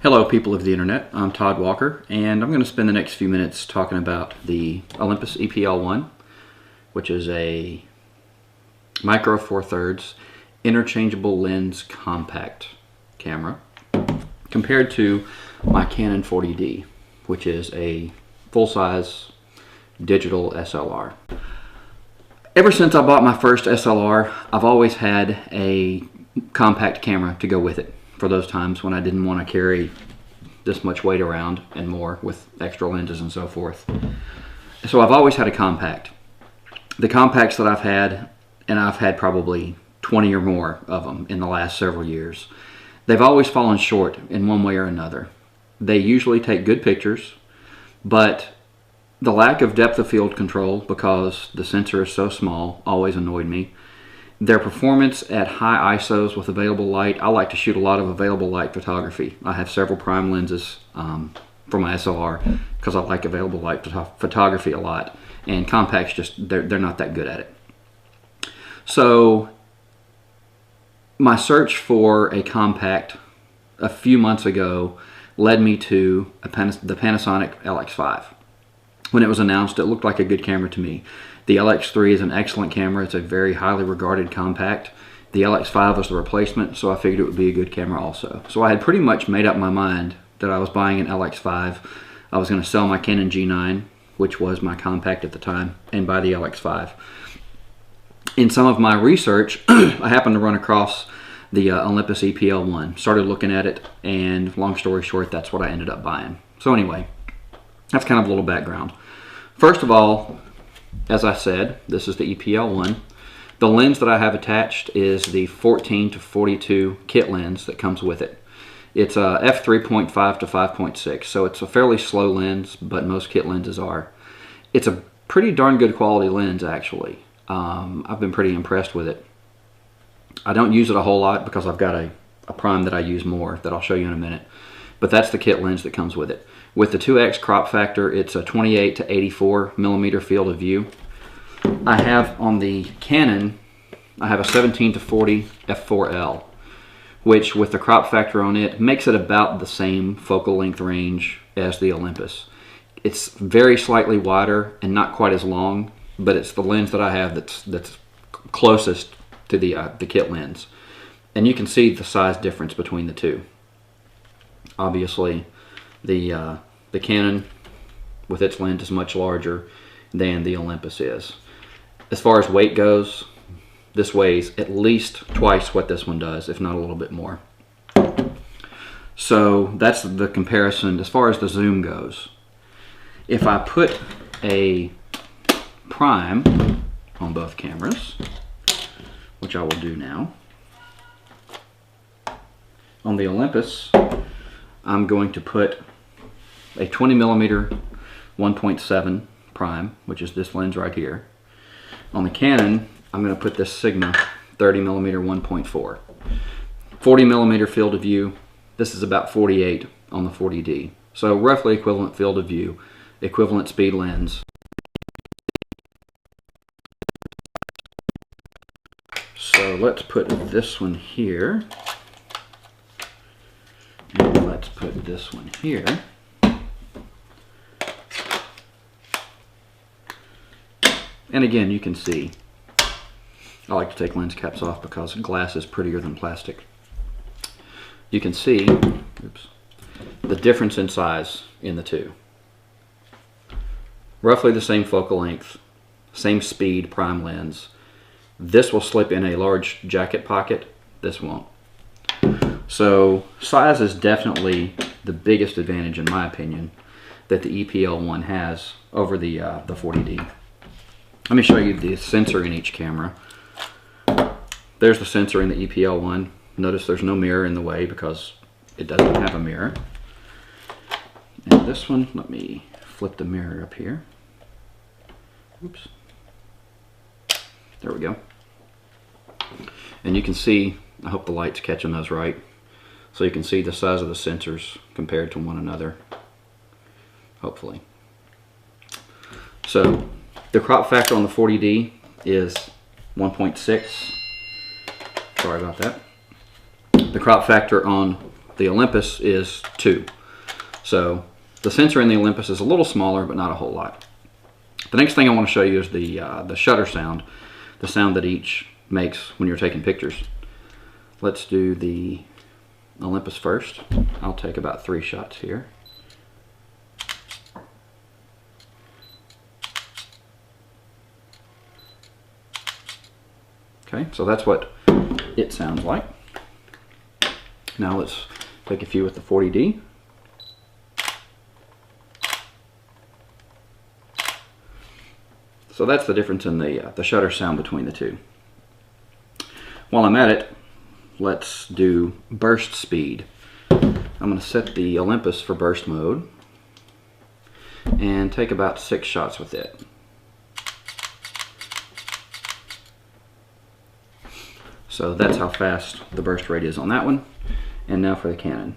Hello people of the internet, I'm Todd Walker and I'm going to spend the next few minutes talking about the Olympus E-PL1, which is a micro 4/3 interchangeable lens compact camera compared to my Canon 40D, which is a full-size digital SLR. Ever since I bought my first SLR, I've always had a compact camera to go with it for those times when I didn't want to carry this much weight around and more with extra lenses and so forth. So I've always had a compact. The compacts that I've had, and I've had probably 20 or more of them in the last several years, they've always fallen short in one way or another. They usually take good pictures, but the lack of depth of field control, because the sensor is so small, always annoyed me. Their performance at high ISOs with available light, I like to shoot a lot of available light photography. I have several prime lenses for my SLR because I like available light photography a lot, and compacts just, they're not that good at it. So my search for a compact a few months ago led me to the Panasonic LX5. When it was announced, it looked like a good camera to me. The LX3 is an excellent camera. It's a very highly regarded compact. The LX5 was the replacement, so I figured it would be a good camera also. So I had pretty much made up my mind that I was buying an LX5. I was going to sell my Canon G9, which was my compact at the time, and buy the LX5. In some of my research, I happened to run across the Olympus E-PL1. Started looking at it, and long story short, that's what I ended up buying. So anyway, that's kind of a little background. First of all, as I said, this is the E-PL1. The lens that I have attached is the 14 to 42 kit lens that comes with it. It's a f3.5 to 5.6, so it's a fairly slow lens, but most kit lenses are. It's a pretty darn good quality lens, actually. I've been pretty impressed with it. I don't use it a whole lot because I've got a prime that I use more that I'll show you in a minute. But that's the kit lens that comes with it. With the 2x crop factor, it's a 28 to 84 millimeter field of view. I have on the Canon, I have a 17 to 40 f4L, which with the crop factor on it makes it about the same focal length range as the Olympus. It's very slightly wider and not quite as long, but it's the lens that I have that's closest to the kit lens. And you can see the size difference between the two. Obviously, the Canon with its lens is much larger than the Olympus is. As far as weight goes, this weighs at least twice what this one does, if not a little bit more. So that's the comparison as far as the zoom goes. If I put a prime on both cameras, which I will do now, on the Olympus, I'm going to put a 20 millimeter 1.7 prime, which is this lens right here. On the Canon, I'm going to put this Sigma 30 millimeter 1.4. 40 millimeter field of view. This is about 48 on the 40D. So roughly equivalent field of view, equivalent speed lens. So let's put this one here. And let's put this one here. And again, you can see, I like to take lens caps off because glass is prettier than plastic. You can see, oops, the difference in size in the two. Roughly the same focal length, same speed prime lens. This will slip in a large jacket pocket, this won't. So size is definitely the biggest advantage, in my opinion, that the E-PL1 has over the 40D. Let me show you the sensor in each camera. There's the sensor in the E-PL1. Notice there's no mirror in the way because it doesn't have a mirror. And this one, let me flip the mirror up here. Oops. There we go. And you can see, I hope the light's catching those right, so you can see the size of the sensors compared to one another, hopefully. So the crop factor on the 40D is 1.6. Sorry about that. The crop factor on The Olympus is 2. So the sensor in the Olympus is a little smaller, but not a whole lot. The next thing I want to show you is the shutter sound, the sound that each makes when you're taking pictures. Let's do the Olympus first. I'll take about 3 shots here. Okay, so that's what it sounds like. Now let's take a few with the 40D. So that's the difference in the shutter sound between the two. While I'm at it, let's do burst speed. I'm going to set the Olympus for burst mode and take about 6 shots with it. So that's how fast the burst rate is on that one. And now for the Canon.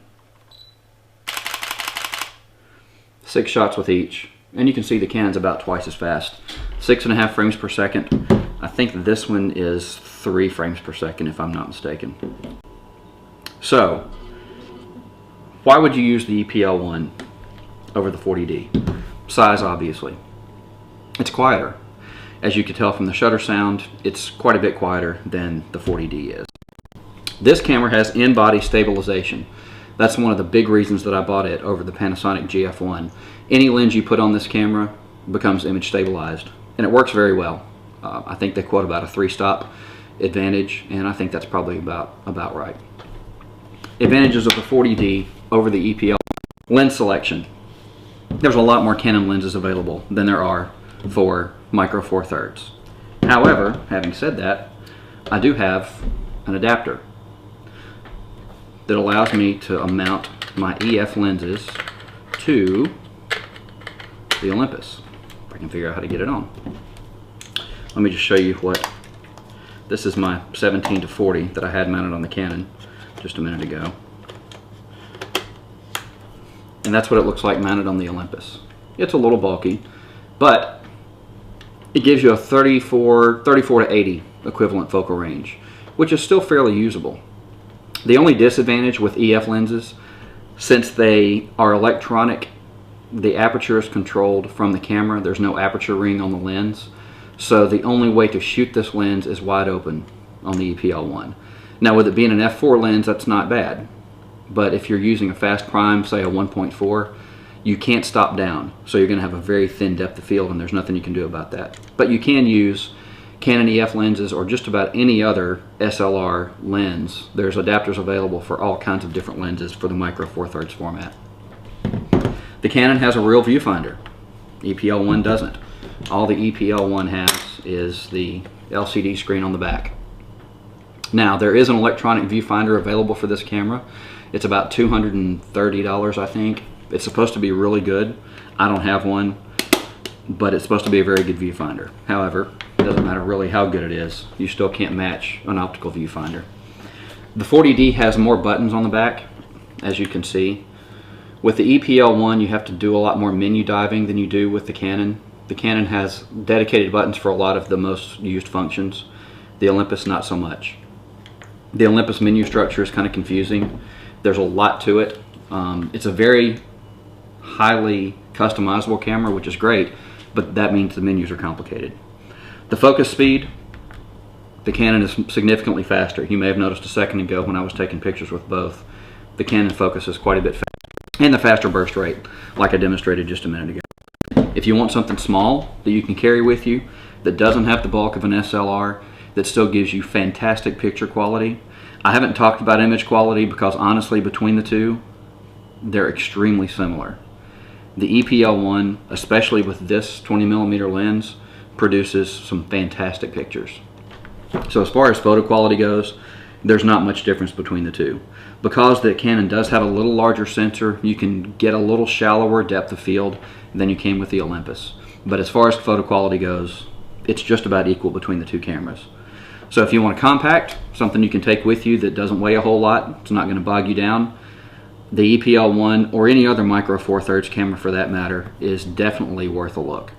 6 shots with each. And you can see the Canon's about twice as fast. 6.5 frames per second. I think this one is 3 frames per second if I'm not mistaken. So, why would you use the E-PL1 over the 40D? Size, obviously. It's quieter. As you can tell from the shutter sound, it's quite a bit quieter than the 40D is. This camera has in-body stabilization. That's one of the big reasons that I bought it over the Panasonic GF1. Any lens you put on this camera becomes image stabilized, and it works very well. I think they quote about a 3-stop advantage, and I think that's probably about right. Advantages of the 40D over the E-PL. Lens selection. There's a lot more Canon lenses available than there are for micro four thirds. However, having said that, I do have an adapter that allows me to mount my EF lenses to the Olympus. If I can figure out how to get it on. Let me just show you what, this is my 17 to 40 that I had mounted on the Canon just a minute ago. And that's what it looks like mounted on the Olympus. It's a little bulky, but it gives you a 34 to 80 equivalent focal range, which is still fairly usable. The only disadvantage with EF lenses, since they are electronic, the aperture is controlled from the camera. There's no aperture ring on the lens. So the only way to shoot this lens is wide open on the E-PL1. Now with it being an f4 lens, that's not bad. But if you're using a fast prime, say a 1.4, you can't stop down. So you're going to have a very thin depth of field, and there's nothing you can do about that. But you can use Canon EF lenses or just about any other SLR lens. There's adapters available for all kinds of different lenses for the micro four thirds format. The Canon has a real viewfinder. E-PL1 doesn't. All the E-PL1 has is the LCD screen on the back. Now there is an electronic viewfinder available for this camera. It's about $230, I think. It's supposed to be really good. I don't have one, but it's supposed to be a very good viewfinder. However, it doesn't matter really how good it is. You still can't match an optical viewfinder. The 40D has more buttons on the back, as you can see. With the E-PL1, you have to do a lot more menu diving than you do with the Canon. The Canon has dedicated buttons for a lot of the most used functions. The Olympus, not so much. The Olympus menu structure is kind of confusing. There's a lot to it. It's a very highly customizable camera, which is great, but that means the menus are complicated. The focus speed, the Canon is significantly faster. You may have noticed a second ago when I was taking pictures with both. The Canon focuses quite a bit faster. And the faster burst rate, like I demonstrated just a minute ago. If you want something small that you can carry with you, that doesn't have the bulk of an SLR, that still gives you fantastic picture quality. I haven't talked about image quality because honestly between the two, they're extremely similar. The E-PL1, especially with this 20mm lens, produces some fantastic pictures. So as far as photo quality goes, there's not much difference between the two. Because the Canon does have a little larger sensor, you can get a little shallower depth of field than you can with the Olympus. But as far as photo quality goes, it's just about equal between the two cameras. So if you want a compact, something you can take with you that doesn't weigh a whole lot, it's not going to bog you down, the E-PL1 or any other micro four thirds camera for that matter is definitely worth a look.